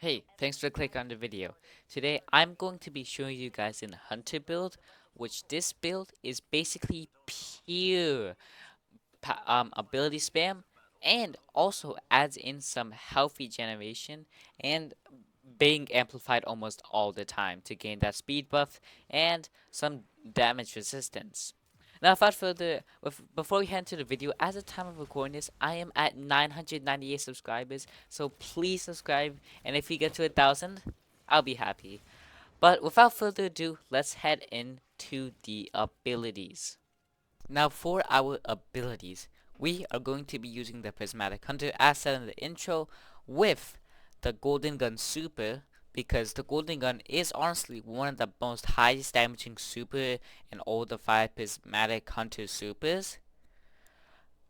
Hey, thanks for clicking on the video. Today I'm going to be showing you guys an hunter build, which this build is basically pure ability spam and also adds in some healthy generation and being amplified almost all the time to gain that speed buff and some damage resistance. Now, without further, before we head into the video, as of time of recording this, I am at 998 subscribers, so please subscribe, and if we get to 1,000, I'll be happy. But without further ado, let's head into the abilities. Now, for our abilities, we are going to be using the Prismatic Hunter as said in the intro with the Golden Gun Super, because the Golden Gun is honestly one of the most highest damaging super in all the 5 Prismatic Hunter supers.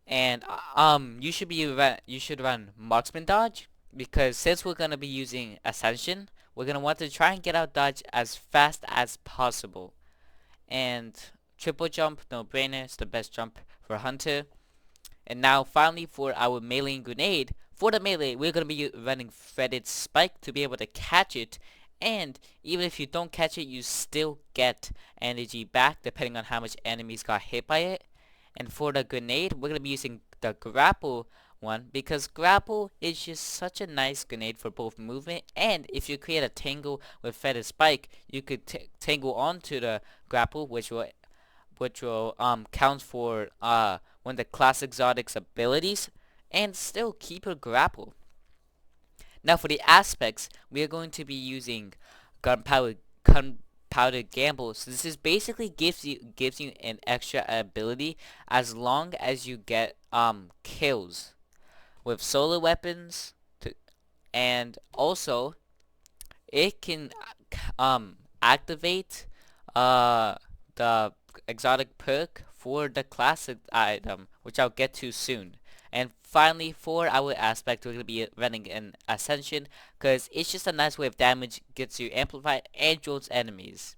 And you should run Marksman Dodge, because since we're gonna be using Ascension, we're gonna want to try and get out dodge as fast as possible. And triple jump, no brainer, it's the best jump for Hunter. And now finally for our melee grenade, for the melee we're going to be running threaded spike to be able to catch it, and even if you don't catch it you still get energy back depending on how much enemies got hit by it. And for the grenade we're going to be using the grapple one, because grapple is just such a nice grenade for both movement, and if you create a tangle with threaded spike you could tangle onto the grapple, which will count for one of the class exotics abilities and still keep a grapple. Now for the aspects, we are going to be using gunpowder gamble. So this is basically gives you an extra ability as long as you get kills with solar weapons and also it can activate the exotic perk for the classic item, which I'll get to soon. And finally, for our aspect, we're going to be running an Ascension, because it's just a nice way of damage, gets you amplified, and jolts enemies.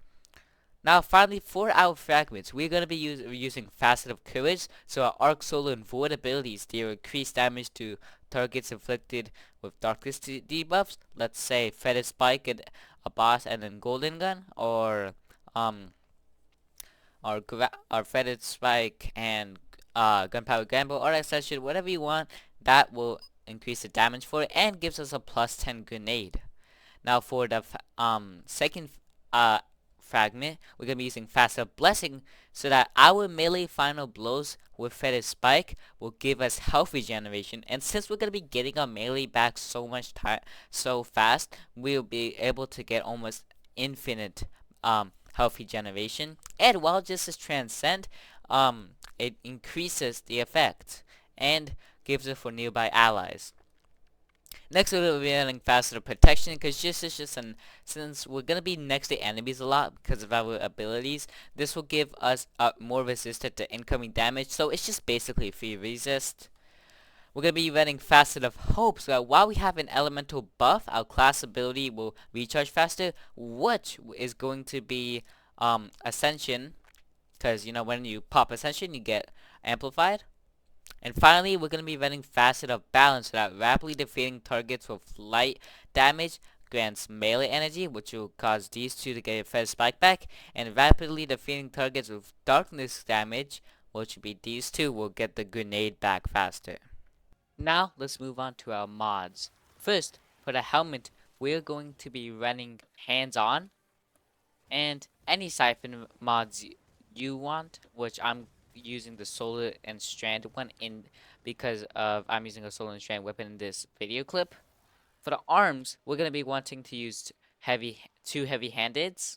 Now, finally, for our fragments, we're going to be using Facet of Courage, so our Arc, Solar, and Void abilities deal increased damage to targets inflicted with Darkness debuffs. Let's say Feather Spike and a boss and then Golden Gun, or um, our Feathered Spike and Gunpowder Gamble, or Accession, whatever you want, that will increase the damage for it and gives us a plus 10 grenade. Now for the second fragment, we're going to be using Faster Blessing so that our melee final blows with Feather Spike will give us health regeneration, and since we're going to be getting our melee back so much time so fast, we'll be able to get almost infinite health regeneration. And while this is transcend, it increases the effect and gives it for nearby allies. Next, we'll be running faster protection, because since we're gonna be next to enemies a lot because of our abilities, this will give us more resistant to incoming damage. So it's just basically free resist. We're gonna be running Facet of Hope, so that while we have an elemental buff, our class ability will recharge faster, which is going to be Ascension, because you know when you pop Ascension, you get amplified. And finally, we're going to be running Facet of Balance, so that rapidly defeating targets with light damage grants melee energy, which will cause these two to get a first spike back, and rapidly defeating targets with darkness damage, which will be these two, will get the grenade back faster. Now, let's move on to our mods. First, for the helmet, we're going to be running hands-on, and any siphon mods you want, which I'm using the solar and strand one in because of I'm using a solar and strand weapon in this video clip. For the arms, we're gonna be wanting to use two heavy-handeds.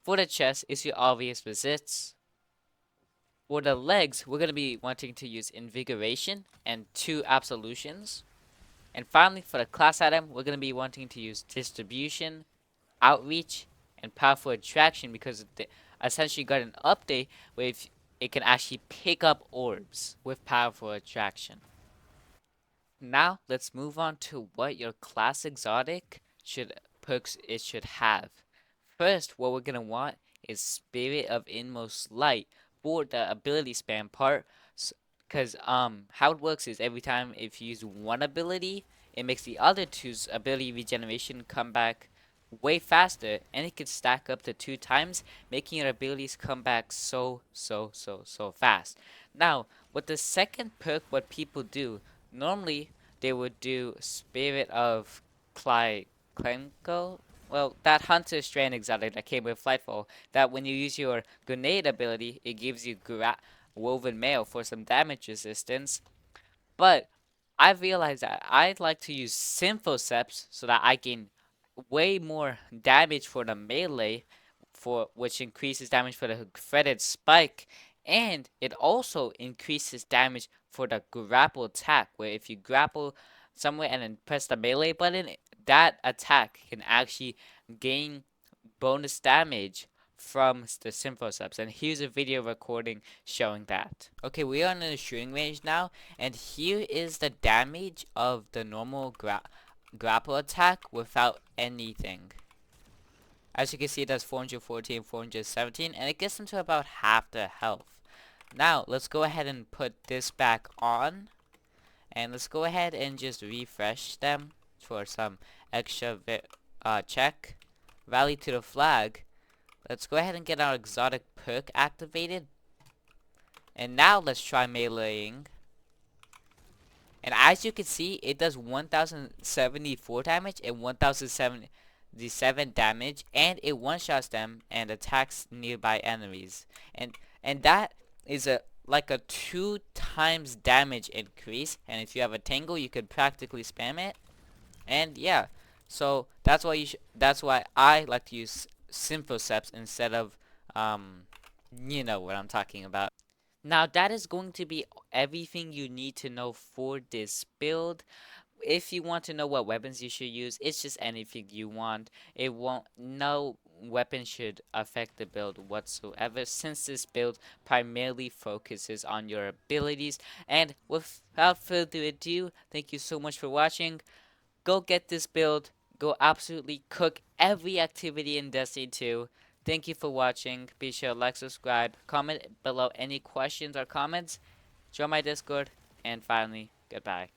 For the chest, it's your obvious resists. For the legs, we're gonna be wanting to use invigoration and 2 absolutions. And finally, for the class item, we're gonna be wanting to use distribution, outreach, and powerful attraction, because they essentially got an update where it can actually pick up orbs with powerful attraction. Now let's move on to what your class exotic perks it should have. First, what we're gonna want is Spirit of Inmost Light for the ability spam part, because how it works is every time if you use one ability, it makes the other two's ability regeneration come back way faster, and it could stack up to 2 times, making your abilities come back so fast. Now, with the second perk, what people do, normally they would do Spirit of Klenko. Well, that Hunter Strand exotic that came with Flightfall, that when you use your grenade ability, it gives you Woven Mail for some damage resistance. But I realized that I'd like to use Symphoceps so that I gain way more damage for the melee, for which increases damage for the threaded spike, and it also increases damage for the grapple attack, where if you grapple somewhere and then press the melee button, that attack can actually gain bonus damage from the Symphoceps. And here's a video recording showing that. Okay, we are in the shooting range now, and here is the damage of the normal grapple attack without anything. As you can see, it does 414, 417, and it gets them to about half their health. Now, let's go ahead and put this back on, and let's go ahead and just refresh them for some extra check. Rally to the flag. Let's go ahead and get our exotic perk activated. And now let's try meleeing. And as you can see, it does 1074 damage and 1077 damage, and it one-shots them and attacks nearby enemies. And that is like a 2 times damage increase, and if you have a tangle, you could practically spam it. And yeah, so that's why I like to use Symphoceps instead of you know what I'm talking about. Now that is going to be everything you need to know for this build. If you want to know what weapons you should use, it's just anything you want. No weapon should affect the build whatsoever, since this build primarily focuses on your abilities. And without further ado, thank you so much for watching. Go get this build. Go absolutely cook every activity in Destiny 2. Thank you for watching. Be sure to like, subscribe, comment below any questions or comments. Join my Discord. And finally, goodbye.